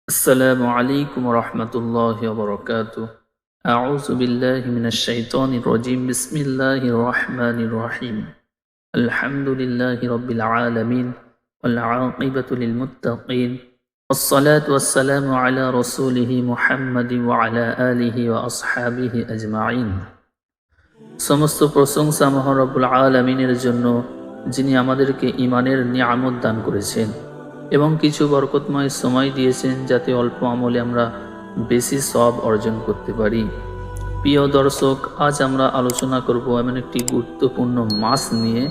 السلام عليكم ورحمة الله وبركاته. أعوذ بالله من الشيطان الرجيم. بسم الله الرحمن الرحيم. الحمد لله رب العالمين والعاقبة للمتقين والصلاة والسلام على رسوله محمد وعلى آله وأصحابه أجمعين. সমস্ত প্রশংসা মহান রব্বুল আলামিনের জন্য, যিনি আমাদেরকে ঈমানের নিয়ামত দান করেছেন এবং কিছু বরকতময় সময় দিয়েছেন যাতে অল্প আমলে আমরা বেশি সওয়াব অর্জন করতে পারি। প্রিয় দর্শক, আজ আমরা আলোচনা করব এমন একটি গুরুত্বপূর্ণ মাস নিয়ে,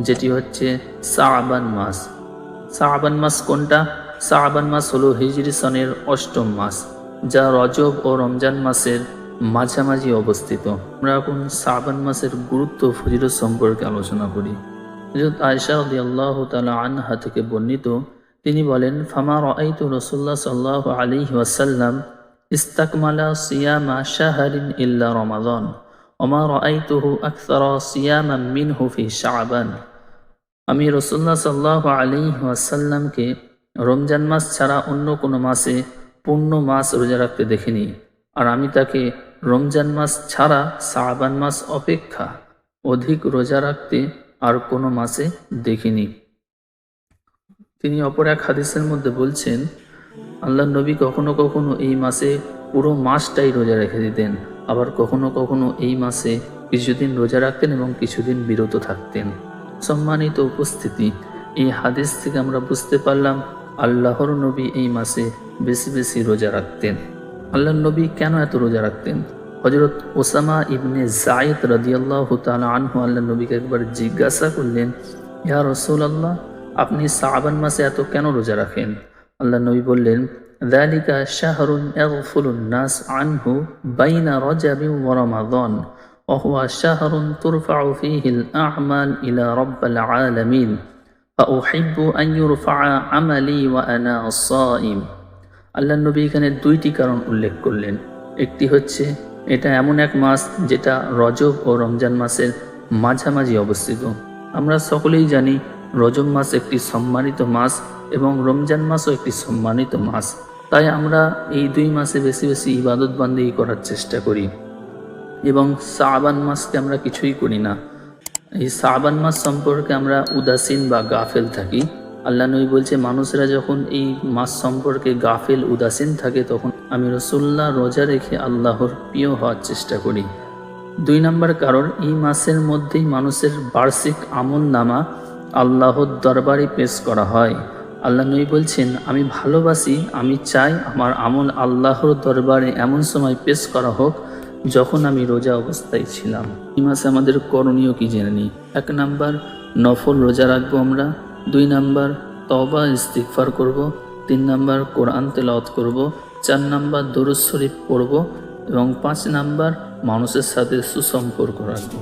যেটি হচ্ছে শাবান মাস। শাবান মাস কোনটা? শাবান মাস হলো হিজরি সনের ৮ম মাস, যা রজব ও রমজান মাসের মাঝামাঝি অবস্থিত। আমরা এখন শাবান মাসের গুরুত্ব ফজিলত সম্পর্কে আলোচনা করি। হযরত আয়েশা রাদিয়াল্লাহু তাআলা আনহা থেকে বর্ণিত, তিনি বলেন, ফামা রাআইতু রাসূলুল্লাহ সাল্লাল্লাহু আলাইহি ওয়াসাল্লাম ইস্তাকমালা সিয়ামা শাহরিন ইল্লা রমাদান ওয়া মা রাআইতুহু আকসারা সিয়ামান মিনহু ফি শাবান। আমি রাসূলুল্লাহ সাল্লাল্লাহু আলাইহি ওয়াসাল্লামকে রমজান মাস ছাড়া অন্য কোনো মাসে পূর্ণ মাস রোজা রাখতে দেখিনি, আর আমি তাকে রমজান মাস ছাড়া শাবান মাস অপেক্ষা অধিক রোজা রাখতে আর কোনো মাসে দেখিনি। তিনি অপর এক হাদিসের মধ্যে বলছেন, আল্লাহর নবী কখনো কখনো এই মাসে পুরো মাসটাই রোজা রেখে দিতেন, আবার কখনো কখনো এই মাসে কিছুদিন রোজা রাখতেন এবং কিছুদিন বিরত থাকতেন। সম্মানিত উপস্থিতি, এই হাদিস থেকে আমরা বুঝতে পারলাম আল্লাহর নবী এই মাসে বেশি বেশি রোজা রাখতেন। আল্লাহর নবী কেন এত রোজা রাখতেন? হযরত ওসামা ইবনে যায়েদ রাদিয়াল্লাহু তাআলা আনহু আল্লাহর নবীকে একবার জিজ্ঞাসা করলেন, ইয়া রাসূলুল্লাহ, আপনি শাবান মাসে এত কেন রোজা রাখেন? আল্লাহর নবী বললেন, যালিকা শাহরুন ইয়াগফুলুন নাস আনহু বাইনা রজব ওয়া রমাদান ওয়া হুয়া শাহরুন তুরফাউ ফীহিল আ'মাল ইলা রাব্বিল আলামিন ফাউহিব্বু আন ইউরফা'a আমালি ওয়া আনা আস-সাইম। আল্লাহর নবী এখানে দুইটি কারণ উল্লেখ করলেন। একটি হচ্ছে, এটা এমন এক মাস যেটা রজব ও রমজান মাসের মাঝামাঝি অবস্থিত। আমরা সকলেই জানি রজব মাস একটি সম্মানিত মাস এবং রমজান মাসও একটি সম্মানিত মাস। তাই আমরা এই দুই মাসে বেশি বেশি ইবাদত বান্দেগি করার চেষ্টা করি এবং শাবান মাসকে আমরা কিছুই করি না। এই শাবান মাস সম্পর্কে আমরা উদাসীন বা গাফেল থাকি। আল্লাহ নবী বলছে, মানুষেরা যখন এই মাস সম্পর্কে গাফেল উদাসীন থাকে, তখন আমি রাসূলুল্লাহ রোজা রেখে আল্লাহর প্রিয় হওয়ার চেষ্টা করি। ২ নম্বর কারণ, এই মাসের মধ্যেই মানুষের বার্ষিক আমল নামা আল্লাহর দরবারে পেশ করা হয়। আল্লাহ নবী বলছেন, আমি ভালোবাসি, আমি চাই আমার আমল আল্লাহর দরবারে এমন সময় পেশ করা হোক যখন আমি রোজা অবস্থায় ছিলাম। এই মাসে আমাদের করণীয় কি জেনে নিই। ১ নম্বর, নফল রোজা রাখবো আমরা। ২ নম্বর, তওবা ইস্তিগফার করব। ৩ নম্বর, কোরআন তেলাওয়াত করব। ৪ নম্বর, দরুদ শরীফ পড়ব এবং ৫ নম্বর, মানুষের সাথে সুসম্পর্ক রাখবো।